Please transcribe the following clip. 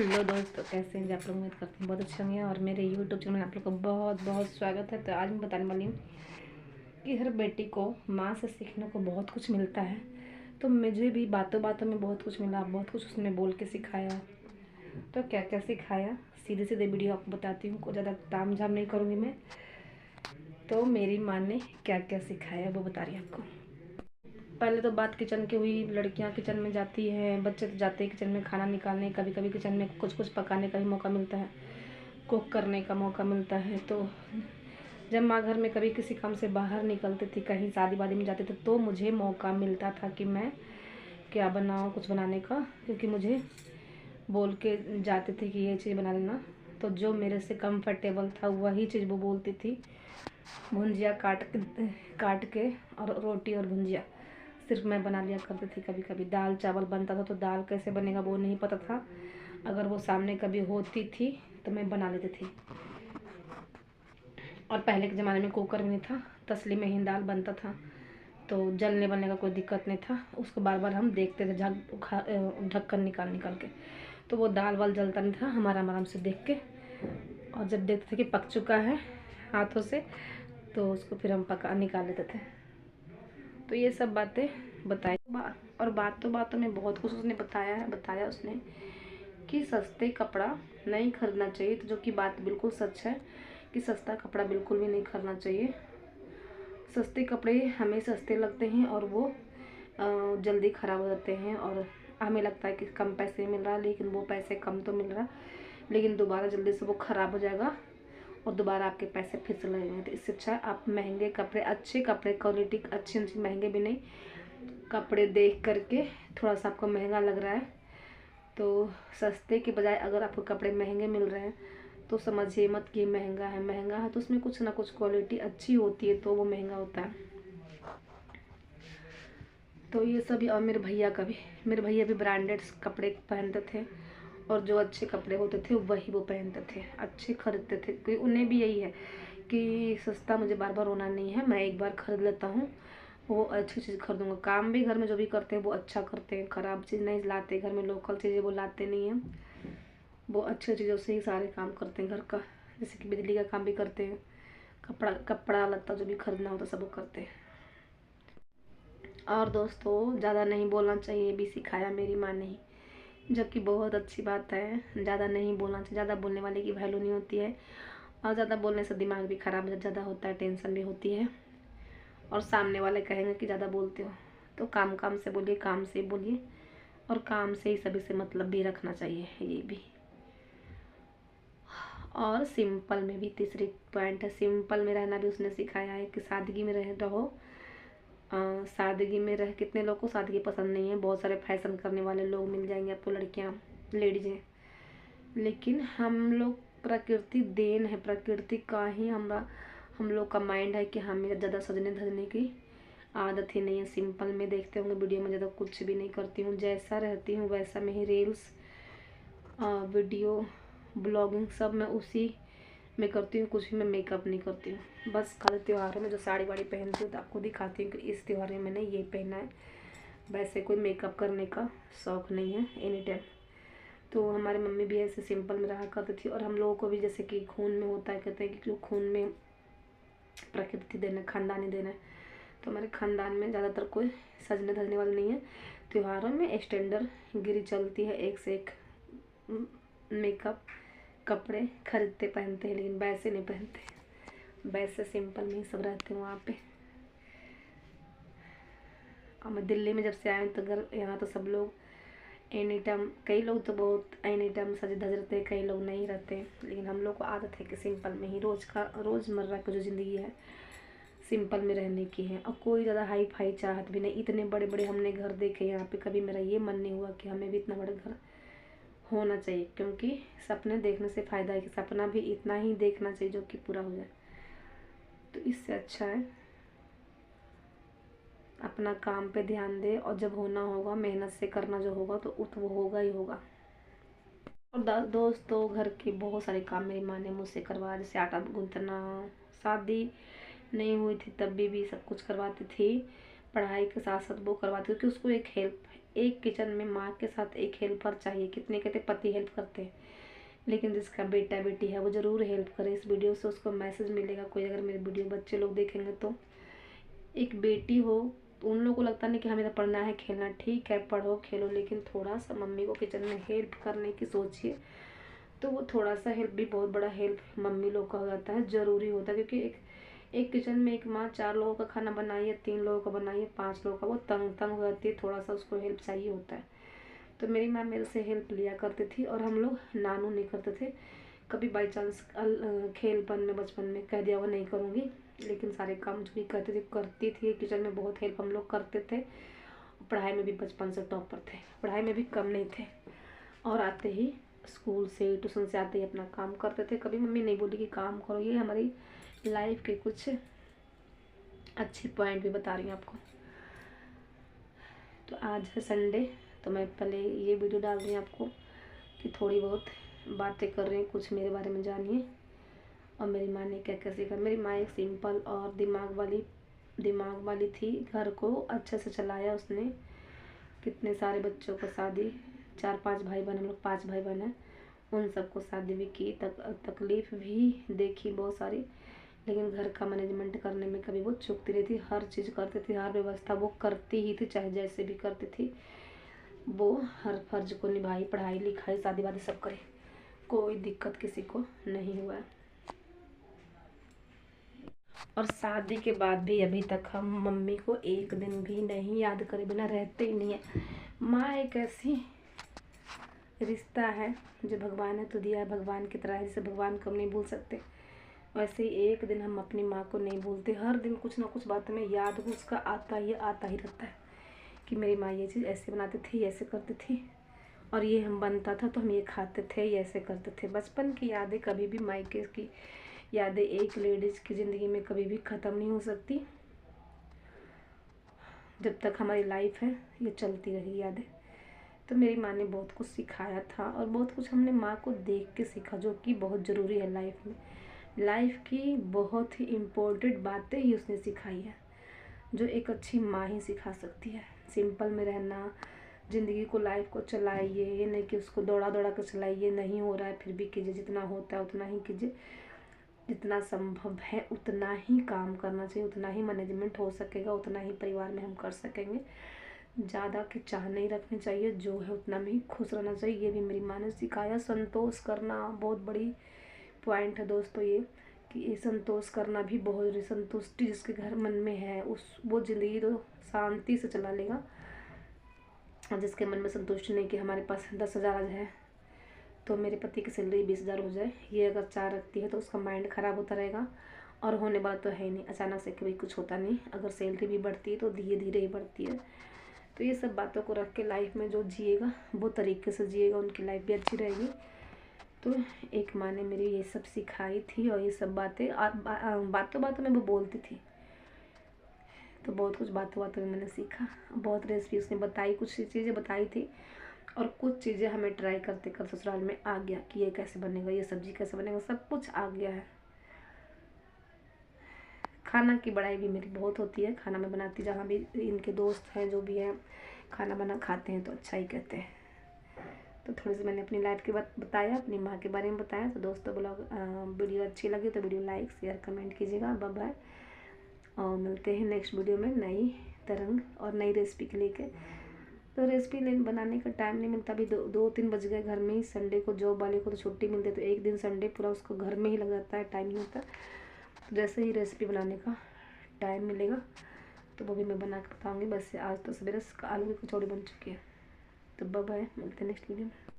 Hello दोस्तों, कैसे हैं आप लोग? उम्मीद करती हूँ बहुत अच्छे होंगे। और मेरे यूट्यूब चैनल में आप लोग का बहुत बहुत स्वागत है। तो आज मैं बताने वाली हूँ कि हर बेटी को माँ से सीखने को बहुत कुछ मिलता है। तो मुझे भी बातों बातों में बहुत कुछ मिला, बहुत कुछ उसने बोल के सिखाया। तो क्या क्या सिखाया सीधे सीधे वीडियो आपको बताती हूँ, को ज़्यादा ताम झाम नहीं करूँगी मैं। तो मेरी माँ ने क्या क्या सिखाया वो बता रही है आपको। पहले तो बात किचन की हुई। लड़कियां किचन में जाती हैं, बच्चे तो जाते हैं किचन में खाना निकालने, कभी कभी किचन में कुछ कुछ पकाने का भी मौका मिलता है, कुक करने का मौका मिलता है। तो जब माँ घर में कभी किसी काम से बाहर निकलती थी, कहीं शादी वादी में जाते थे, तो मुझे मौका मिलता था कि मैं क्या बनाऊँ कुछ बनाने का, क्योंकि मुझे बोल के जाते थे कि ये चीज़ बना लेना। तो जो मेरे से कंफर्टेबल था वही चीज़ वो बोलती थी। भुंजिया काट के और रोटी और भुंजिया सिर्फ मैं बना लिया करती थी। कभी कभी दाल चावल बनता था तो दाल कैसे बनेगा वो नहीं पता था। अगर वो सामने कभी होती थी तो मैं बना लेती थी। और पहले के ज़माने में कुकर भी नहीं था, तसली में ही दाल बनता था, तो जलने बनने का कोई दिक्कत नहीं था। उसको बार बार हम देखते थे ढक्कन निकाल निकाल के, तो वो दाल वाल जलता नहीं था। हमारा आराम से देख के, और जब देखते थे कि पक चुका है हाथों से, तो उसको फिर हम पका निकाल लेते थे। तो ये सब बातें बताई। और बातों में बहुत कुछ उसने बताया उसने कि सस्ते कपड़ा नहीं खरीदना चाहिए। तो जो कि बात बिल्कुल सच है कि सस्ता कपड़ा बिल्कुल भी नहीं खरीदना चाहिए। सस्ते कपड़े हमें सस्ते लगते हैं और वो जल्दी ख़राब हो जाते हैं, और हमें लगता है कि कम पैसे मिल रहा है, लेकिन वो पैसे कम तो मिल रहा, लेकिन दोबारा जल्दी से वो ख़राब हो जाएगा और दोबारा आपके पैसे फिर से लगेंगे। तो इससे अच्छा आप महंगे कपड़े, अच्छे कपड़े, क्वालिटी अच्छी, महंगे भी नहीं, कपड़े देख करके थोड़ा सा आपको महंगा लग रहा है तो सस्ते के बजाय अगर आपको कपड़े महंगे मिल रहे हैं तो समझिए मत कि महंगा है। महंगा है तो उसमें कुछ ना कुछ क्वालिटी अच्छी होती है तो वो महंगा होता है। तो ये सभी। और मेरे भैया भी ब्रांडेड कपड़े पहनते थे, और जो अच्छे कपड़े होते थे वही वो पहनते थे, अच्छे खरीदते थे, क्योंकि उन्हें भी यही है कि सस्ता मुझे बार बार होना नहीं है, मैं एक बार खरीद लेता हूँ, वो अच्छी चीज़ खरीदूँगा। काम भी घर में जो भी करते हैं वो अच्छा करते हैं, ख़राब चीज़ नहीं लाते घर में, लोकल चीज़ें वो लाते नहीं हैं, वो अच्छी चीज़ों से ही सारे काम करते हैं घर का। जैसे कि बिजली का काम भी करते हैं, कपड़ा लत्ता जो भी खरीदना होता सब वो करते हैं। और दोस्तों, ज़्यादा नहीं बोलना चाहिए भी सिखाया मेरी माँ ने, जो कि बहुत अच्छी बात है। ज़्यादा नहीं बोलना चाहिए, ज़्यादा बोलने वाले की वैल्यू नहीं होती है, और ज़्यादा बोलने से दिमाग भी ख़राब ज़्यादा होता है, टेंशन भी होती है, और सामने वाले कहेंगे कि ज़्यादा बोलते हो। तो काम काम से बोलिए, काम से बोलिए, और काम से ही सभी से मतलब भी रखना चाहिए, ये भी। और सिंपल में भी तीसरी पॉइंट है, सिंपल में रहना भी उसने सिखाया है कि सादगी में रहो। सादगी में रह, कितने लोग को सादगी पसंद नहीं है, बहुत सारे फैशन करने वाले लोग मिल जाएंगे आपको, लड़कियां, लेडीजें, लेकिन हम लोग प्रकृति देन है, प्रकृति का ही हम लोग का माइंड है कि हमें ज़्यादा सजने धजने की आदत ही नहीं है। सिंपल में देखते होंगे वीडियो में, ज़्यादा कुछ भी नहीं करती हूँ, जैसा रहती हूँ वैसा में ही रील्स, वीडियो, ब्लॉगिंग सब मैं उसी में करती हूँ। कुछ भी मैं मेकअप नहीं करती हूँ। बस खाली त्योहारों में जो साड़ी वाड़ी पहनती हूँ तो आपको दिखाती हूँ कि इस त्यौहार में मैंने ये पहना है, वैसे कोई मेकअप करने का शौक़ नहीं है एनी टाइम। तो हमारी मम्मी भी ऐसे सिंपल में रहा करती थी, और हम लोगों को भी जैसे कि खून में होता है, कहते हैं कि जो खून में प्रकृति देना, खानदानी देना है, तो हमारे खानदान में ज़्यादातर कोई सजने धजने वाला नहीं है। त्योहारों में स्टैंडर्ड गिरी चलती है, एक से एक मेकअप, कपड़े खरीदते पहनते हैं, लेकिन वैसे नहीं पहनते, वैसे सिंपल में ही सब रहते हैं वहाँ पे। और मैं दिल्ली में जब से आई हूँ तो यहाँ तो सब लोग एनी टाइम, कई लोग तो बहुत एनी टाइम सजे धज रहते हैं, कई लोग नहीं रहते, लेकिन हम लोग को आदत है कि सिंपल में ही रोज़मर्रा की जो ज़िंदगी है सिंपल में रहने की है। और कोई ज़्यादा हाई फाई चाहत भी नहीं। इतने बड़े बड़े हमने घर देखे यहाँ पे, कभी मेरा ये मन नहीं हुआ कि हमें भी इतना बड़ा घर होना चाहिए, क्योंकि सपने देखने से फ़ायदा है कि सपना भी इतना ही देखना चाहिए जो कि पूरा हो जाए। तो इससे अच्छा है अपना काम पे ध्यान दे, और जब होना होगा मेहनत से करना जो होगा तो वो होगा ही होगा। और दोस्तों, घर के बहुत सारे काम मेरी माँ ने मुझसे करवाया, जैसे आटा गूंथना, शादी नहीं हुई थी तब भी सब कुछ करवाती थी। पढ़ाई के साथ साथ वो करवाती, क्योंकि उसको एक किचन में माँ के साथ एक हेल्पर चाहिए। कितने कहते पति हेल्प करते हैं, लेकिन जिसका बेटा बेटी है वो ज़रूर हेल्प करे। इस वीडियो से उसको मैसेज मिलेगा, कोई अगर मेरे वीडियो बच्चे लोग देखेंगे तो। एक बेटी हो तो उन लोगों को लगता नहीं कि हमें तो पढ़ना है खेलना, ठीक है पढ़ो खेलो, लेकिन थोड़ा सा मम्मी को किचन में हेल्प करने की सोचिए, तो वो थोड़ा सा हेल्प भी बहुत बड़ा हेल्प मम्मी लोग का हो जाता है, ज़रूरी होता है। क्योंकि एक किचन में एक माँ 4 लोगों का खाना बनाइए, 3 लोगों का बनाइए, 5 लोगों का, वो तंग हो जाती है, थोड़ा सा उसको हेल्प चाहिए होता है। तो मेरी माँ मेरे से हेल्प लिया करती थी, और हम लोग नानू नहीं करते थे। कभी बाई चांस खेलपन में बचपन में कह दिया वो नहीं करूँगी, लेकिन सारे काम जो भी करती थी किचन में, बहुत हेल्प हम लोग करते थे। पढ़ाई में भी बचपन से टॉपर थे, पढ़ाई में भी कम नहीं थे, और आते ही स्कूल से ट्यूशन से आते ही अपना काम करते थे। कभी मम्मी नहीं बोली कि काम करो। ये हमारी लाइफ के कुछ अच्छे पॉइंट भी बता रही हूँ आपको। तो आज है संडे, तो मैं पहले ये वीडियो डाल रही हूँ आपको कि थोड़ी बहुत बातें कर रही हैं, कुछ मेरे बारे में जानिए, और मेरी माँ ने क्या क्या सीखा। मेरी माँ एक सिंपल और दिमाग वाली थी। घर को अच्छे से चलाया उसने। कितने सारे बच्चों को शादी, 4-5 भाई बहन, हम लोग 5 भाई बहन हैं, उन सबको शादी भी की, तकलीफ़ भी देखी बहुत सारी, लेकिन घर का मैनेजमेंट करने में कभी वो चूकती नहीं थी। हर चीज़ करती थी, हर व्यवस्था वो करती ही थी, चाहे जैसे भी करती थी। वो हर फर्ज को निभाई, पढ़ाई लिखाई शादी वादी सब करे, कोई दिक्कत किसी को नहीं हुआ। और शादी के बाद भी अभी तक हम मम्मी को एक दिन भी नहीं याद करे बिना रहते ही नहीं है। माँ एक ऐसी रिश्ता है जो भगवान ने तो दिया है, भगवान की तरह है, जैसे भगवान को हम नहीं भूल सकते, वैसे ही एक दिन हम अपनी माँ को नहीं भूलते। हर दिन कुछ ना कुछ बात में याद उसका आता ही रहता है कि मेरी माँ ये चीज़ ऐसे बनाती थी, ऐसे करती थी, और ये हम बनता था तो हम ये खाते थे, ये ऐसे करते थे। बचपन की यादें कभी भी, मायके की यादें एक लेडीज़ की ज़िंदगी में कभी भी ख़त्म नहीं हो सकती। जब तक हमारी लाइफ है ये चलती रही यादें। तो मेरी माँ ने बहुत कुछ सिखाया था, और बहुत कुछ हमने माँ को देख के सीखा, जो कि बहुत ज़रूरी है लाइफ में। लाइफ की बहुत ही इम्पोर्टेंट बातें ही उसने सिखाई है, जो एक अच्छी माँ ही सिखा सकती है। सिंपल में रहना, ज़िंदगी को, लाइफ को चलाइए, ये नहीं कि उसको दौड़ा कर चलाइए, नहीं हो रहा है फिर भी कीजिए, जितना होता है उतना ही कीजिए, जितना संभव है उतना ही काम करना चाहिए, उतना ही मैनेजमेंट हो सकेगा, उतना ही परिवार में हम कर सकेंगे। ज़्यादा की चाह नहीं रखनी चाहिए, जो है उतना में ही खुश रहना चाहिए। ये भी मेरी माँ ने सिखाया। संतोष करना बहुत बड़ी पॉइंट है दोस्तों, ये कि ये संतोष करना भी बहुत, संतुष्टि जिसके घर मन में है वो ज़िंदगी तो शांति से चला लेगा। जिसके मन में संतुष्टि नहीं कि हमारे पास 10,000 है तो मेरे पति की सैलरी 20,000 हो जाए, ये अगर चाह रखती है तो उसका माइंड ख़राब होता रहेगा, और होने वाला तो है ही नहीं। अचानक से कभी कुछ होता नहीं। अगर सैलरी भी बढ़ती है तो धीरे धीरे ही बढ़ती है। तो ये सब बातों को रख के लाइफ में जो जिएगा वो तरीके से जिएगा, उनकी लाइफ भी अच्छी रहेगी। तो एक माँ ने मेरी ये सब सिखाई थी, और ये सब बातें बातों बातों में वो बोलती थी, तो बहुत कुछ बातों बातों में मैंने सीखा। बहुत रेसिपी उसने बताई, कुछ चीज़ें बताई थी, और कुछ चीज़ें हमें ट्राई करते करते ससुराल में आ गया कि ये कैसे बनेगा, ये सब्ज़ी कैसे बनेगा, सब कुछ आ गया है। खाना की बड़ाई भी मेरी बहुत होती है, खाना मैं बनाती, जहाँ भी इनके दोस्त हैं जो भी हैं खाना बना खाते हैं तो अच्छा ही कहते हैं। तो थोड़ी सी मैंने अपनी लाइफ की बात बताया, अपनी माँ के बारे में बताया। तो दोस्तों वीडियो अच्छी लगी तो वीडियो लाइक शेयर कमेंट कीजिएगा। बाय बाय, और मिलते हैं नेक्स्ट वीडियो में नई तरंग और नई रेसिपी के लेके। तो रेसिपी बनाने का टाइम नहीं मिलता, अभी 2-3 बज गए घर में ही। संडे को जॉब वाले को तो छुट्टी मिलती है, तो एक दिन संडे पूरा उसको घर में ही लग जाता है, टाइम नहीं होता। तो जैसे ही रेसिपी बनाने का टाइम मिलेगा तो वो भी मैं बना के बताऊँगी। बस आज तो सवेरे आलू की कचौड़ी बन चुकी है। तो बाय बाय, मिलते हैं नेक्स्ट वीडियो में।